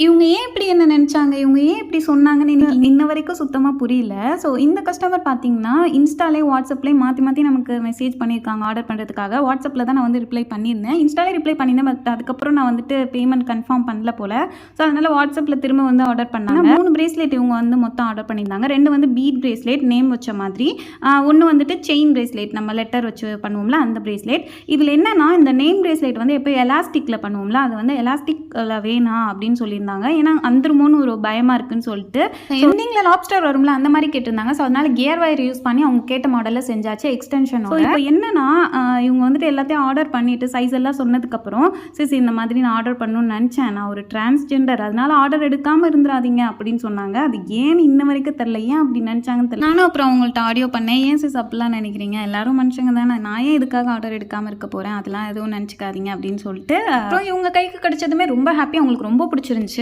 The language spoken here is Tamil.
இவங்க ஏன் இப்படி என்ன நெனச்சாங்க? இவங்க ஏன் இப்படி சொன்னாங்கன்னு எனக்கு இன்ன வரைக்கும் சுத்தமா புரியல. ஸோ இந்த கஸ்டமர் பார்த்தீங்கன்னா, இன்ஸ்டாலயும், வாட்ஸ்அப்லயும் மாத்தி மாத்தி நமக்கு மெசேஜ் பண்ணியிருக்காங்க ஆர்டர் பண்றதுக்காக. வாட்ஸ்அப்ல தான் நான் வந்து ரிப்ளை பண்ணியிருந்தேன். இன்ஸ்டாலே ரிப்ளை பண்ணியிருந்தேன். பட் அதுக்கப்புறம் நான் வந்துட்டு பேமெண்ட் கன்ஃபார்ம் பண்ணல போல. ஸோ அதனால வாட்ஸ்அப்ல திரும்ப வந்து ஆர்டர் பண்ணாங்க. 3 பிரேஸ்லெட் இவங்க வந்து மொத்தம் ஆர்டர் பண்ணியிருந்தாங்க. 2 வந்து பீட் பிரேஸ்லெட் நேம் வச்ச மாதிரி. 1 வந்துட்டு செயின் பிரேஸ்லெட் நம்ம லெட்டர் வச்சு பண்ணுவோம்ல அந்த பிரேஸ்லெட். இதில என்னன்னா இந்த நேம் பிரேஸ்லெட் வந்து எப்போ எலாஸ்டிக்ல பண்ணுவோம்ல, அது வந்து எலாஸ்டிக்ல வேணாம் அப்படின்னு சொல்லியிருந்தாங்க. ஏன்னா அந்துருமோன்னு ஒரு பயமா இருக்குன்னு சொல்லிட்டு எண்டிங்ல லாப்ஸ்டர் வரும்ல அந்த மாதிரி கேட்டிருந்தாங்க. ஸோ அதனால கியர் வயர் யூஸ் பண்ணி அவங்க கேட்ட மாடல்ல செஞ்சாச்சு எக்ஸ்டென்ஷனோட. இப்போ என்னன்னா இவங்க வந்துட்டு எல்லாத்தையும் ஆர்டர் பண்ணிட்டு சைஸ் எல்லாம் சொன்னதுக்கப்புறம் சரி இந்த மாதிரி நான் ஆர்டர் பண்ணணும்னு நினச்சேன், நான் ஒரு டிரான்ஸ்ஜெண்டர் அதனால ஆர்டர் எடுக்காமல் இருந்துடாதீங்க அப்படின்னு சொன்னாங்க. அது ஏன்னு இன்ன வரைக்கும் தெரில, ஏன் அப்படி நினச்சாங்கன்னு தெரியல. நானும் அப்புறம் அவங்கள்ட்ட ஆடியோ பண்ணேன், ஏன் சிஸ் அப்படிலாம் நினைக்கிறீங்க, எல்லாரும் மனுஷங்க தானே, நான் ஏன் இதுக்காக ஆர்டர் எடுக்காமல் இருக்க போகிறேன், அதெல்லாம் எதுவும் நினச்சிக்காதீங்க அப்படின்னு சொல்லிட்டு அப்புறம் இவங்க கைக்கு கிடைச்சதுமே ரொம்ப ஹாப்பி, அவங்களுக்கு ரொம்ப பிடிச்சிருந்துச்சு.